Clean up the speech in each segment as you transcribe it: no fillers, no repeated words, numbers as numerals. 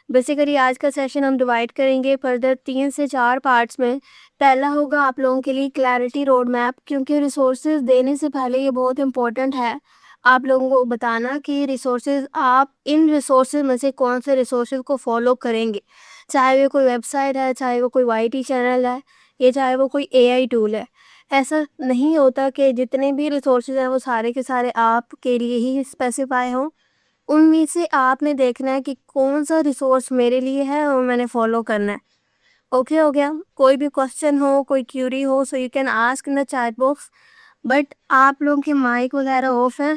Basically आज का session हम डिवाइड करेंगे फर्दर 3 से 4 पार्ट्स में। पहला होगा आप लोगों के लिए क्लैरिटी रोड मैप, क्योंकि रिसोर्सेज देने से पहले ये बहुत इंपॉर्टेंट है आप लोगों को बताना कि रिसोर्सेज आप इन रिसोर्सेज में से कौन से रिसोर्सेज को फॉलो करेंगे। चाहे वो कोई वेबसाइट है, चाहे वो कोई वाईटी चैनल है, या चाहे वो कोई एआई टूल है। ऐसा नहीं होता कि जितने भी रिसोर्सेज हैं वो सारे के सारे आपके लिए ही स्पेसिफाई हों। उनमें से आपने देखना है कि कौन सा रिसोर्स मेरे लिए है और मैंने फॉलो करना है। ओके हो गया? कोई भी क्वेश्चन हो, कोई क्यूरी हो, so you can ask in the chat box. But आप लोगों के माइक वगैरह ऑफ है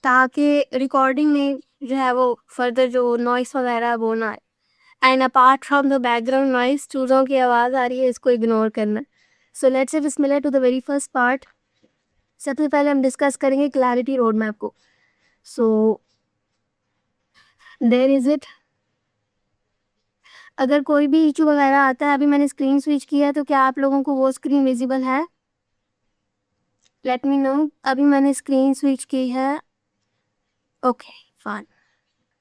ताकि रिकॉर्डिंग में जो है वो फर्दर जो नॉइस वगैरह वो ना आए। And apart from the background noise, चूज़ों की आवाज़ आ रही है, इसको इग्नोर करना। सो लेट्स से बिस्मिल्लाह to the very first part. सबसे पहले हम डिस्कस करेंगे क्लैरिटी रोड मैप को। So there is it. अगर कोई भी इशू वगैरह आता है, अभी मैंने स्क्रीन स्विच किया है, तो क्या आप लोगों को वो स्क्रीन विजिबल है? Let me know. अभी मैंने स्क्रीन स्विच की है। Okay, fine.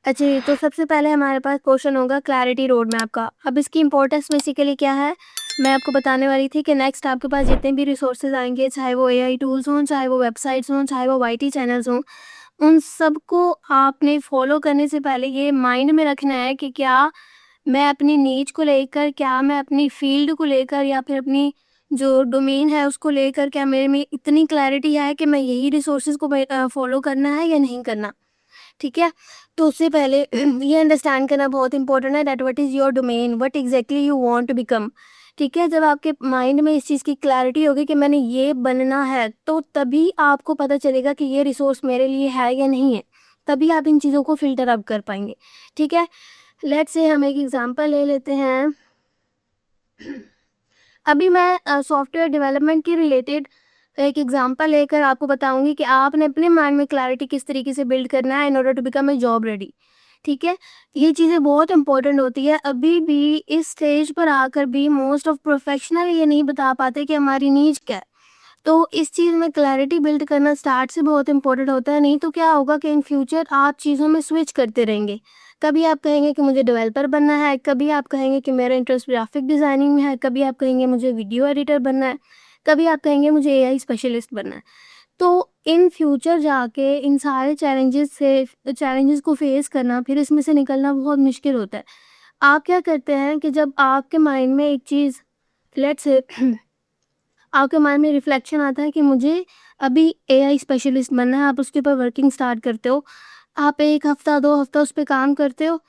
अच्छा जी, तो सबसे पहले हमारे पास क्वेश्चन होगा क्लैरिटी रोड मैप का। अब इसकी इंपॉर्टेंस बेसिकली क्या है, मैं आपको बताने वाली थी कि नेक्स्ट आपके पास जितने भी रिसोर्सेज आएंगे, चाहे वो एआई टूल्स हों, चाहे वो वेबसाइट्स हों, चाहे वो वाईटी चैनल्स हों, उन सबको आपने फॉलो करने से पहले ये माइंड में रखना है कि क्या मैं अपनी नीच को लेकर, क्या मैं अपनी फील्ड को लेकर, या फिर अपनी जो डोमेन है उसको लेकर, क्या मेरे में इतनी क्लैरिटी है कि मैं यही रिसोर्सेज को फॉलो करना है या नहीं करना। ठीक है? तो उससे पहले ये अंडरस्टैंड करना बहुत इंपॉर्टेंट है that what is your domain, what exactly you want to become. ठीक है? जब आपके माइंड में इस चीज़ की क्लैरिटी होगी कि मैंने ये बनना है, तो तभी आपको पता चलेगा कि ये रिसोर्स मेरे लिए है या नहीं है। तभी आप इन चीज़ों को फ़िल्टर आउट कर पाएंगे। ठीक है? लेट्स से हम एक एग्जांपल ले लेते हैं। अभी मैं सॉफ्टवेयर डेवलपमेंट के रिलेटेड एक एग्जांपल लेकर आपको बताऊंगी कि आपने अपने माइंड में क्लैरिटी किस तरीके से बिल्ड करना है in order to become a job ready. ठीक है? ये चीज़ें बहुत इंपॉर्टेंट होती है। अभी भी इस स्टेज पर आकर भी मोस्ट ऑफ प्रोफेशनल ये नहीं बता पाते कि हमारी नीड क्या है। तो इस चीज़ में क्लैरिटी बिल्ड करना स्टार्ट से बहुत इंपॉर्टेंट होता है, नहीं तो क्या होगा कि इन फ्यूचर आप चीज़ों में स्विच करते रहेंगे। कभी आप कहेंगे कि मुझे डेवलपर बनना है, कभी आप कहेंगे कि मेरा इंटरेस्ट ग्राफिक डिज़ाइनिंग में है, कभी आप कहेंगे मुझे वीडियो एडिटर बनना है, कभी आप कहेंगे मुझे एआई स्पेशलिस्ट बनना है। तो इन फ्यूचर जाके इन सारे चैलेंजेस को फेस करना, फिर इसमें से निकलना बहुत मुश्किल होता है। आप क्या करते हैं कि जब आपके माइंड में एक चीज़, लेट्स से आपके माइंड में रिफ्लेक्शन आता है कि मुझे अभी एआई स्पेशलिस्ट बनना है, आप उसके ऊपर वर्किंग स्टार्ट करते हो। आप 1 हफ्ता 2 हफ्ता उस पे काम करते हो,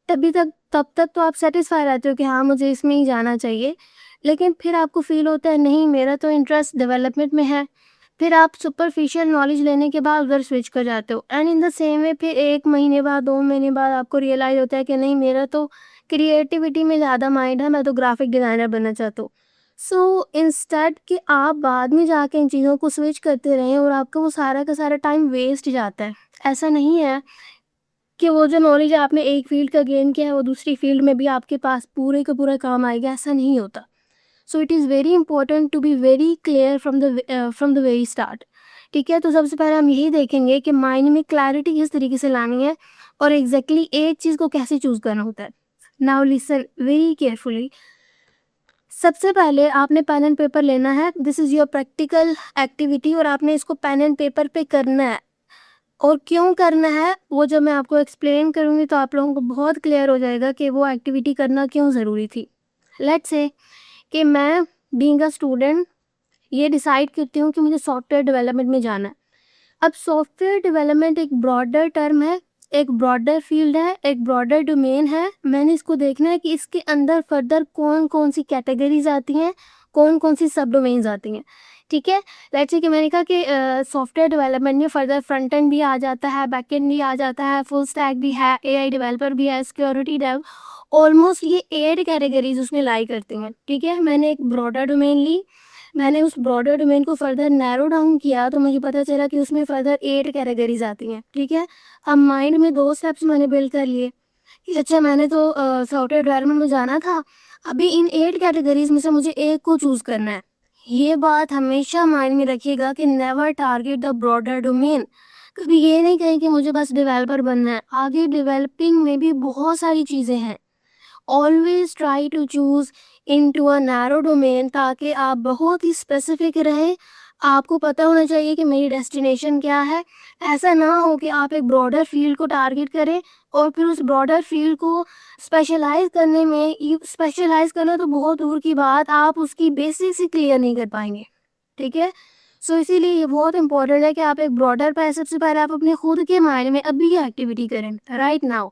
तब तक तो आप सैटिस्फाई रहते हो कि हाँ, मुझे इसमें ही जाना चाहिए। लेकिन फिर आपको फ़ील होता है नहीं, मेरा तो इंटरेस्ट डेवलपमेंट में है। फिर आप सुपरफिशियल नॉलेज लेने के बाद उधर स्विच कर जाते हो, and in the same way फिर 1 महीने बाद 2 महीने बाद आपको रियलाइज़ होता है कि नहीं, मेरा तो क्रिएटिविटी में ज़्यादा माइंड है, मैं तो ग्राफिक डिज़ाइनर बनना चाहता हूँ। सो इंस्टेड कि आप बाद में जाके इन चीज़ों को स्विच करते रहें और आपका वो सारा का सारा टाइम वेस्ट जाता है। ऐसा नहीं है कि वो जो नॉलेज आपने एक फील्ड का गेन किया है वो दूसरी फील्ड में भी आपके पास पूरे का पूरा काम आएगा, ऐसा नहीं होता। So it is very important to be very clear from the very start. ठीक है? तो सबसे पहले हम यही देखेंगे कि माइंड में क्लैरिटी किस तरीके से लानी है और एग्जैक्टली एक चीज़ को कैसे चूज़ करना होता है। Now listen very carefully. सबसे पहले आपने पेन एंड पेपर लेना है, this is your practical activity, और आपने इसको पेन एंड पेपर पे करना है। और क्यों करना है वो जब मैं आपको एक्सप्लेन करूँगी तो आप लोगों को बहुत क्लियर हो जाएगा कि वो एक्टिविटी करना क्यों ज़रूरी थी। लेट्स से कि मैं बीइंग अ स्टूडेंट ये डिसाइड करती हूँ कि मुझे सॉफ्टवेयर डेवलपमेंट में जाना है। अब सॉफ्टवेयर डेवलपमेंट एक ब्रॉडर टर्म है, एक ब्रॉडर फील्ड है, एक ब्रॉडर डोमेन है। मैंने इसको देखना है कि इसके अंदर फर्दर कौन-कौन सी कैटेगरीज़ आती हैं, कौन-कौन सी सब डोमेन्स आती हैं। ठीक है? लेट्स से कि मैंने कहा कि सॉफ्टवेयर डेवलपमेंट में फर्दर फ्रंट एंड भी आ जाता है, बैक एंड भी आ जाता है, फुल स्टैक भी है, एआई डेवलपर भी है, सिक्योरिटी डेव, ऑलमोस्ट ये 8 कैटेगरीज़ उसमें लाई करती हैं। ठीक है? मैंने एक ब्रॉडर डोमेन ली, मैंने उस ब्रॉडर डोमेन को फर्दर नैरो डाउन किया तो मुझे पता चला कि उसमें फर्दर 8 कैटेगरीज आती हैं। ठीक है? अब माइंड में 2 स्टेप्स मैंने बिल्ड कर लिए कि अच्छा, मैंने तो सॉफ्टवेयर डेवलपमेंट में जाना था, अभी इन 8 कैटेगरीज में से मुझे एक को चूज़ करना है। ये बात हमेशा माइंड में रखिएगा कि never target the broader domain, कभी ये नहीं कहें कि मुझे बस डेवलपर बनना है, आगे डेवलपिंग में भी बहुत सारी चीज़ें हैं। Always try to choose into a narrow domain, ताकि आप बहुत ही स्पेसिफिक रहें। आपको पता होना चाहिए कि मेरी डेस्टिनेशन क्या है। ऐसा ना हो कि आप एक ब्रॉडर फील्ड को टारगेट करें और फिर उस ब्रॉडर फील्ड को स्पेशलाइज करने में, स्पेशलाइज करना तो बहुत दूर की बात, आप उसकी बेसिक्स ही क्लियर नहीं कर पाएंगे। ठीक है, सो इसीलिए ये बहुत इंपॉर्टेंट है कि आप एक ब्रॉडर पे सबसे पहले आप अपने खुद के माइंड में अभी ये एक्टिविटी करें। Right now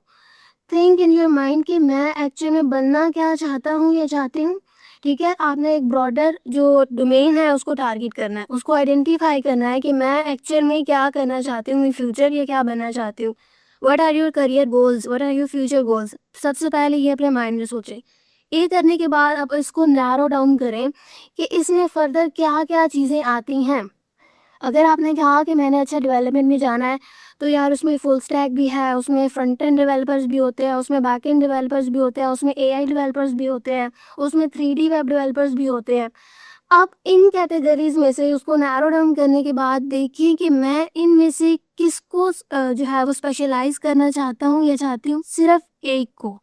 think in your mind कि मैं एक्चुअल में बनना क्या चाहता हूँ या चाहती हूँ। ठीक है, आपने एक ब्रॉडर जो डोमेन है उसको टारगेट करना है, उसको आइडेंटिफाई करना है कि मैं एक्चुअल में क्या करना चाहती हूँ इन फ्यूचर, या क्या बनना चाहती हूँ। What are your career goals, what are your future goals, सबसे पहले ये अपने माइंड में सोचें। ये करने के बाद आप इसको नैरो डाउन करें कि इसमें फर्दर क्या क्या चीज़ें आती हैं। अगर आपने कहा कि मैंने अच्छा डेवलपमेंट में जाना है, तो यार उसमें फुल स्टैक भी है, उसमें फ्रंट एंड डेवलपर्स भी होते हैं, उसमें बैक एंड डेवलपर्स भी होते हैं, उसमें एआई डेवलपर्स भी होते हैं, उसमें 3D वेब डेवलपर्स भी होते हैं। आप इन कैटेगरीज में से उसको नैरो डाउन करने के बाद देखिए कि मैं इनमें से किसको जो है वो स्पेशलाइज करना चाहता हूँ या चाहती हूँ, सिर्फ एक को।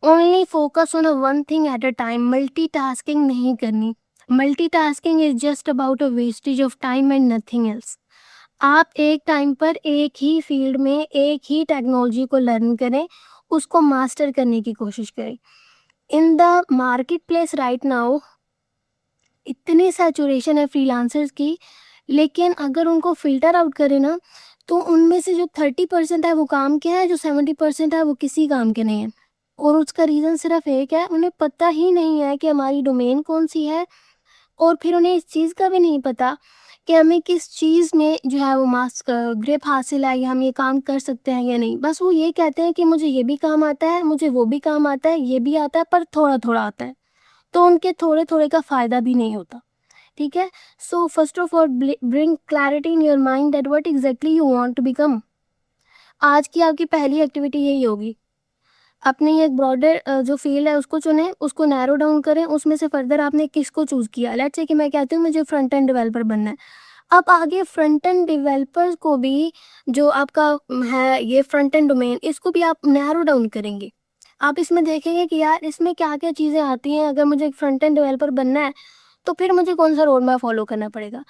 Only focus on one thing at a time, multitasking नहीं करनी। Multitasking is just about a wastage of time and nothing else. आप एक टाइम पर एक ही फील्ड में एक ही टेक्नोलॉजी को लर्न करें, उसको मास्टर करने की कोशिश करें। In the market place right now इतनी सैचुरेशन है फ्रीलांसर्स की, लेकिन अगर उनको फ़िल्टर आउट करें ना, तो उनमें से जो 30% है वो काम के हैं, जो 70% है वो किसी काम के नहीं हैं। और उसका रीज़न सिर्फ़ एक है, उन्हें पता ही नहीं है कि हमारी डोमेन कौन-सी है, और फिर उन्हें इस चीज़ का भी नहीं पता कि हमें किस चीज़ में जो है वो ग्रिप हासिल है, या हम ये काम कर सकते हैं या नहीं। बस वो ये कहते हैं कि मुझे ये भी काम आता है, मुझे वो भी काम आता है, ये भी आता है, पर थोड़ा-थोड़ा आता है। तो उनके थोड़े-थोड़े का फ़ायदा भी नहीं होता। ठीक है? So first of all bring clarity in your mind that what exactly you want to become. आज की आपकी पहली एक्टिविटी यही होगी। अपनी एक ब्रॉडर जो फ़ील्ड है उसको चुनें, उसको नैरो डाउन करें, उसमें से फर्दर आपने किसको चूज़ किया। लेट्स से कि मैं कहती हूँ मुझे फ्रंट एंड डेवलपर बनना है। अब आगे फ्रंट एंड डेवलपर्स को भी, जो आपका है ये फ्रंट एंड डोमेन, इसको भी आप नैरो डाउन करेंगे। आप इसमें देखेंगे कि यार इसमें क्या-क्या चीज़ें आती हैं, अगर मुझे एक फ्रंट एंड डेवलपर बनना है, तो फिर मुझे कौन-सा रोड मैप फ़ॉलो करना पड़ेगा।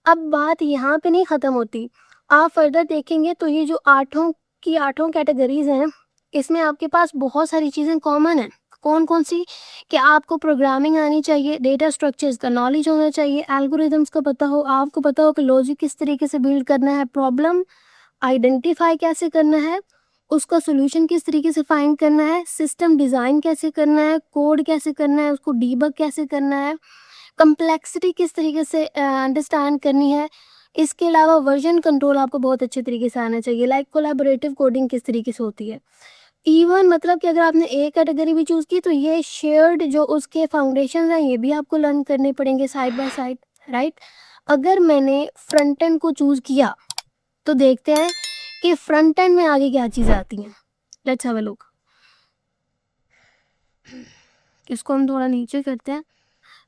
अब बात यहाँ पे नहीं ख़त्म होती। आप फर्दर देखेंगे तो ये जो आठों की आठों कैटेगरीज़ हैं, इसमें आपके पास बहुत सारी चीज़ें कॉमन हैं। कौन-कौन सी? कि आपको प्रोग्रामिंग आनी चाहिए, डेटा स्ट्रक्चर्स का नॉलेज होना चाहिए, एल्गोरिदम्स का पता हो, आपको पता हो कि लॉजिक किस तरीके से बिल्ड करना है, प्रॉब्लम आइडेंटिफाई कैसे करना है, उसका सॉल्यूशन किस तरीके से फाइंड करना है, सिस्टम डिज़ाइन कैसे करना है, कोड कैसे करना है, उसको डीबग कैसे करना है, कम्प्लेक्सिटी किस तरीके से अंडरस्टैंड करनी है। इसके अलावा वर्जन कंट्रोल आपको बहुत अच्छे तरीके से आना चाहिए, लाइक कोलैबोरेटिव कोडिंग किस तरीके से होती है। इवन मतलब कि अगर आपने एक कैटेगरी भी चूज़ की, तो ये शेयर्ड जो उसके फाउंडेशंस हैं ये भी आपको लर्न करने पड़ेंगे साइड बाय साइड, राइट? अगर मैंने फ्रंट एंड को चूज़ किया, तो देखते हैं कि फ्रंट एंड में आगे क्या चीज़ें आती हैं। Let's have a look. इसको हम थोड़ा नीचे करते हैं।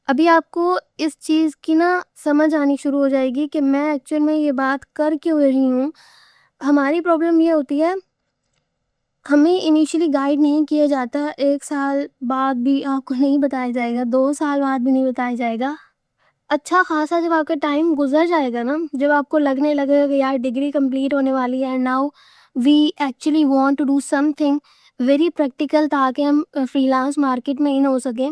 अभी आपको इस चीज़ की ना समझ आनी शुरू हो जाएगी कि मैं एक्चुअल में ये बात कर क्यों रही हूँ। हमारी प्रॉब्लम ये होती है, हमें इनिशियली गाइड नहीं किया जाता, 1 साल बाद भी आपको नहीं बताया जाएगा, 2 साल बाद भी नहीं बताया जाएगा। अच्छा खासा जब आपका टाइम गुज़र जाएगा ना, जब आपको लगने लगेगा कि यार डिग्री कंप्लीट होने वाली है, now we actually want to do something very practical, ताकि हम फ्रीलांस मार्केट में इन हो सकें।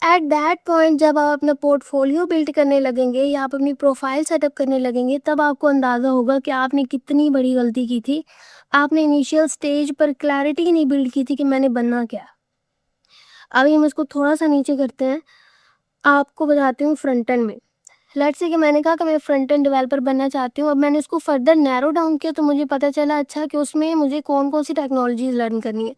एट दैट पॉइंट जब आप अपना पोर्टफोलियो बिल्ड करने लगेंगे या आप अपनी प्रोफाइल सेटअप करने लगेंगे, तब आपको अंदाज़ा होगा कि आपने कितनी बड़ी गलती की थी। आपने इनिशियल स्टेज पर क्लैरिटी नहीं बिल्ड की थी कि मैंने बनना क्या है। अभी हम इसको थोड़ा सा नीचे करते हैं, आपको बताती हूँ फ्रंट एंड में। लेट्स से कि मैंने कहा कि मैं फ्रंट एंड डेवलपर बनना चाहती हूँ। अब मैंने इसको फर्दर नैरो डाउन किया, तो मुझे पता चला अच्छा कि उसमें मुझे कौन-कौन सी टेक्नोलॉजीज़ लर्न करनी है।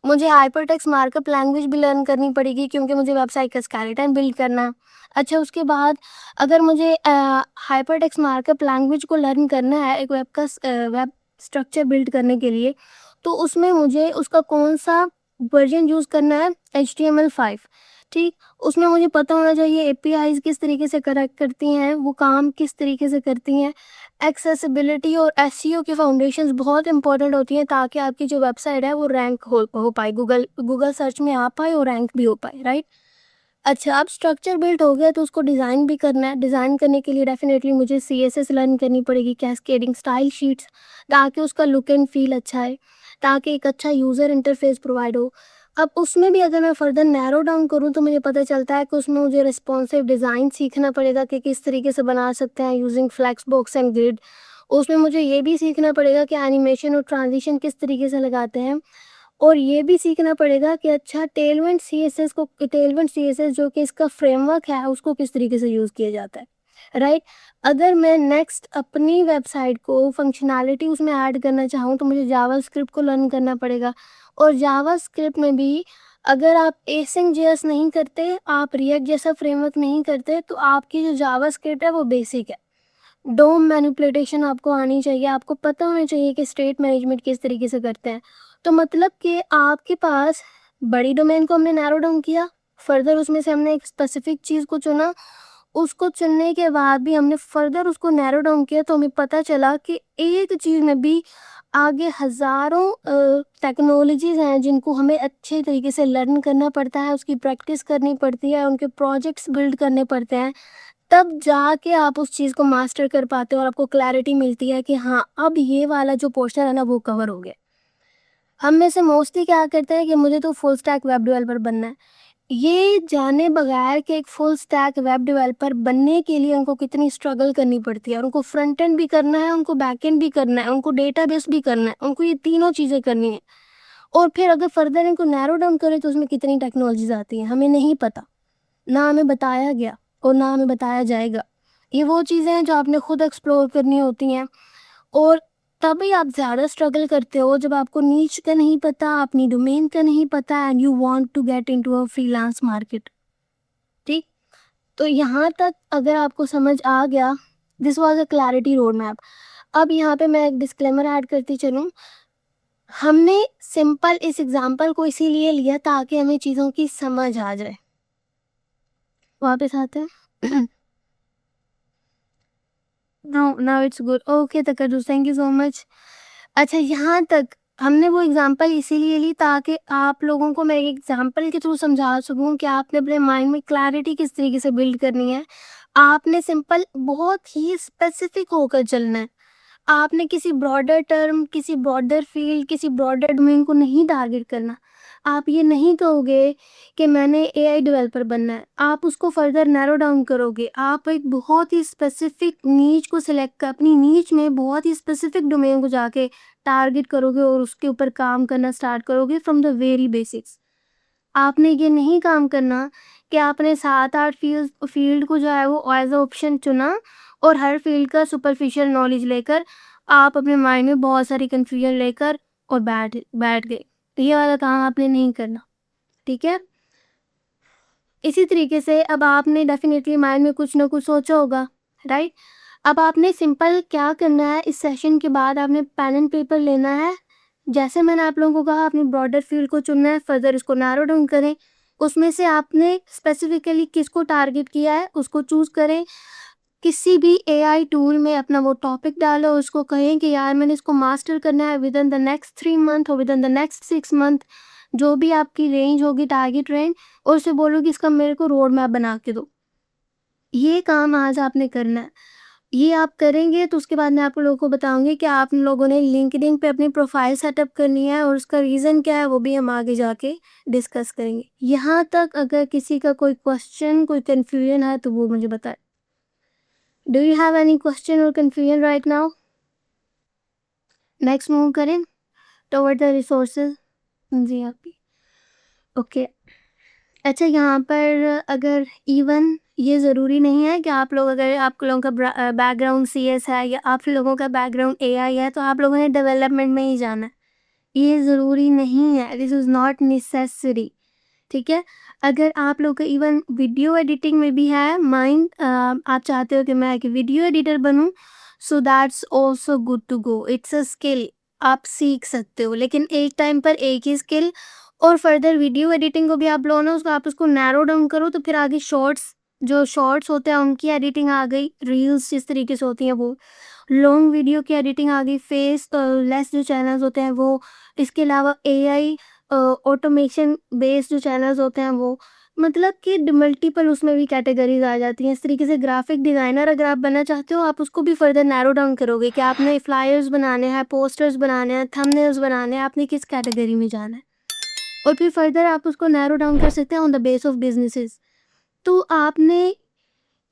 मुझे हाइपरटेक्स्ट मार्कअप लैंग्वेज भी लर्न करनी पड़ेगी, क्योंकि मुझे वेबसाइट का स्केलेटन बिल्ड करना है। अच्छा, उसके बाद अगर मुझे हाइपरटेक्स्ट मार्कअप लैंग्वेज को लर्न करना है एक वेब स्ट्रक्चर बिल्ड करने के लिए, तो उसमें मुझे उसका कौन-सा वर्ज़न यूज़ करना है, HTML5। ठीक, उसमें मुझे पता होना चाहिए एपीआईज़ किस तरीके से कनेक्ट करती हैं, वो काम किस तरीके से करती हैं। एक्सेसिबिलिटी और एसईओ की फाउंडेशंस बहुत इंपॉर्टेंट होती हैं ताकि आपकी जो वेबसाइट है वो रैंक हो पाए, गूगल सर्च में आ पाए और रैंक भी हो पाए, राइट? अच्छा, अब स्ट्रक्चर बिल्ड हो गया तो उसको डिज़ाइन भी करना है। डिज़ाइन करने के लिए डेफ़िनेटली मुझे सीएसएस लर्न करनी पड़ेगी, कैस्केडिंग स्टाइल शीट्स, ताकि उसका लुक एंड फ़ील अच्छा आए, ताकि एक अच्छा यूज़र इंटरफ़ेस प्रोवाइड हो। अब उसमें भी अगर मैं फ़र्दर नैरो डाउन करूँ तो मुझे पता चलता है कि उसमें मुझे रिस्पॉन्सिव डिज़ाइन सीखना पड़ेगा कि किस तरीके से बना सकते हैं यूज़िंग फ्लेक्सबॉक्स एंड ग्रिड। उसमें मुझे ये भी सीखना पड़ेगा कि एनिमेशन और ट्रांज़िशन किस तरीके से लगाते हैं। और ये भी सीखना पड़ेगा कि अच्छा टेलविंड सीएसएस जो कि इसका फ्रेमवर्क है उसको किस तरीके से यूज़ किया जाता है, राइट? अगर मैं नेक्स्ट अपनी वेबसाइट को फंक्शनैलिटी उसमें ऐड करना चाहूँ तो मुझे जावास्क्रिप्ट को लर्न करना पड़ेगा। और जावास्क्रिप्ट में भी अगर आप एसिंक.जेएस नहीं करते, आप रिएक्ट जैसा फ्रेमवर्क नहीं करते, तो आपकी जो जावास्क्रिप्ट है वो बेसिक है। डोम मैनिपुलेशन आपको आनी चाहिए, आपको पता होना चाहिए कि स्टेट मैनेजमेंट किस तरीके से करते हैं। तो मतलब कि आपके पास बड़ी डोमेन को हमने नैरो डाउन किया, फर्दर उसमें से हमने एक स्पेसिफिक चीज़ को चुना, उसको चुनने के बाद भी हमने फर्दर उसको नैरो डाउन किया तो हमें पता चला कि एक चीज़ में भी आगे हज़ारों टेक्नोलॉजीज़ हैं जिनको हमें अच्छे तरीके से लर्न करना पड़ता है, उसकी प्रैक्टिस करनी पड़ती है, उनके प्रोजेक्ट्स बिल्ड करने पड़ते हैं। तब जाके आप उस चीज़ को मास्टर कर पाते हो और आपको क्लैरिटी मिलती है कि हाँ, अब ये वाला जो पोर्शन है ना वो कवर हो गया। हम में से मोस्टली क्या करते हैं कि मुझे तो फुल स्टैक वेब डेवलपर बनना है। ये जाने बगैर कि एक फुल स्टैक वेब डेवलपर बनने के लिए उनको कितनी स्ट्रगल करनी पड़ती है। उनको फ्रंट एंड भी करना है, उनको बैक एंड भी करना है, उनको डेटाबेस भी करना है, उनको ये तीनों चीज़ें करनी है। और फिर अगर फर्दर इनको नैरो डाउन करें तो उसमें कितनी टेक्नोलॉजीज़ आती हैं, हमें नहीं पता। ना हमें बताया गया और ना हमें बताया जाएगा। ये वो चीज़ें हैं जो आपने खुद एक्सप्लोर करनी होती हैं और तभी आप ज़्यादा स्ट्रगल करते हो जब आपको नीच का नहीं पता, अपनी डोमेन का नहीं पता and you want to get into a freelance market. ठीक? तो यहाँ तक अगर आपको समझ आ गया, this was a clarity road map. अब यहाँ पे मैं एक डिस्क्लेमर ऐड करती चलूँ। हमने सिंपल इस एग्ज़ाम्पल को इसीलिए लिया ताकि हमें चीज़ों की समझ आ जाए। वापस आते हैं। Now it's good. Okay Taqaddus, thank you so much. अच्छा, यहाँ तक हमने वो एग्जांपल इसीलिए ली ताकि आप लोगों को मैं एक एग्जांपल के थ्रू समझा सकूँ कि आपने अपने माइंड में क्लैरिटी किस तरीके से बिल्ड करनी है। आपने सिंपल बहुत ही स्पेसिफिक होकर चलना है। आपने किसी ब्रॉडर टर्म, किसी ब्रॉडर फील्ड, किसी ब्रॉडर डोमेन को नहीं टारगेट करना। आप ये नहीं कहोगे कि मैंने एआई डेवलपर बनना है, आप उसको फर्दर नैरो डाउन करोगे। आप एक बहुत ही स्पेसिफिक नीच को सिलेक्ट कर अपनी नीच में बहुत ही स्पेसिफिक डोमेन को जाके टारगेट करोगे और उसके ऊपर काम करना स्टार्ट करोगे फ्रॉम द वेरी बेसिक्स। आपने ये नहीं काम करना कि आपने 7-8 फील्ड को जो है वो एज़ अ ऑप्शन चुना और हर फील्ड का सुपरफिशियल नॉलेज लेकर आप अपने माइंड में बहुत सारी कन्फ्यूजन लेकर और बैठ बैठ गए। तो ये वाला काम आपने नहीं करना, ठीक है? इसी तरीके से अब आपने डेफ़िनेटली माइंड में कुछ ना कुछ सोचा होगा, राइट? अब आपने सिंपल क्या करना है, इस सेशन के बाद आपने पेन एंड पेपर लेना है। जैसे मैंने आप लोगों को कहा, अपनी ब्रॉडर फील्ड को चुनना है, फर्दर इसको नैरो डाउन करें। उसमें से आपने स्पेसिफिकली किसको टारगेट किया है उसको चूज़ करें। किसी भी एआई टूल में अपना वो टॉपिक डालो, उसको कहें कि यार मैंने इसको मास्टर करना है विदिन द नेक्स्ट 3 मंथ और विदिन द नेक्स्ट 6 मंथ, जो भी आपकी रेंज होगी, टारगेट रेंज, और उससे बोलो कि इसका मेरे को रोड मैप बना के दो। ये काम आज आपने करना है। ये आप करेंगे तो उसके बाद मैं आप लोगों को बताऊँगी कि आप लोगों ने लिंक्डइन पे अपनी प्रोफ़ाइल सेटअप करनी है और उसका रीज़न क्या है वो भी हम आगे जाके डिस्कस करेंगे। यहाँ तक अगर किसी का कोई क्वेश्चन, कोई कन्फ्यूजन है तो वो मुझे बताएँ। Do you have any question और confusion right now? Next move करें टुवर्ड द रिसोर्सेज़। जी, आप भी। ओके। अच्छा, यहाँ पर अगर इवन ये ज़रूरी नहीं है कि आप लोग, अगर आप लोगों का बैकग्राउंड सीएस है या आप लोगों का बैकग्राउंड एआई है तो आप लोगों ने डेवलपमेंट में ही जाना है। ये ज़रूरी नहीं है, दिस इज़ नॉट नेसेसरी, ठीक है? अगर आप लोग का इवन वीडियो एडिटिंग में भी है माइंड, आप चाहते हो कि मैं एक वीडियो एडिटर बनूँ, so that's also good to go. It's a skill, आप सीख सकते हो, लेकिन एक टाइम पर एक ही स्किल और फर्दर वीडियो एडिटिंग को भी आप लो ना, उसको आप उसको नैरो डाउन करो तो फिर आगे शॉर्ट्स, जो शॉर्ट्स होते हैं उनकी एडिटिंग आ गई, रील्स जिस तरीके से होती हैं वो, लॉन्ग वीडियो की एडिटिंग आ गई, फेस लेस जो चैनल्स होते हैं वो, इसके अलावा एआई ऑटोमेशन बेस्ड जो चैनल्स होते हैं वो, मतलब कि मल्टीपल उसमें भी कैटेगरीज आ जाती हैं। इस तरीके से ग्राफिक डिज़ाइनर अगर आप बनना चाहते हो, आप उसको भी फर्दर नैरो डाउन करोगे कि आपने फ्लायर्स बनाने हैं, पोस्टर्स बनाने हैं, थंबनेल्स बनाने हैं, आपने किस कैटेगरी में जाना है। और फिर फर्दर आप उसको नैरो डाउन कर सकते हैं on the base of businesses. तो आपने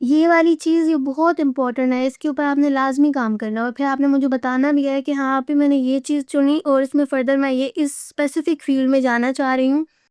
ये वाली चीज़ ये बहुत इंपॉर्टेंट है, इसके ऊपर आपने लाजमी काम करना है और फिर आपने मुझे बताना भी है कि हाँ, अभी मैंने ये चीज़ चुनी और इसमें फर्दर मैं ये इस स्पेसिफिक फील्ड में जाना चाह रही हूँ।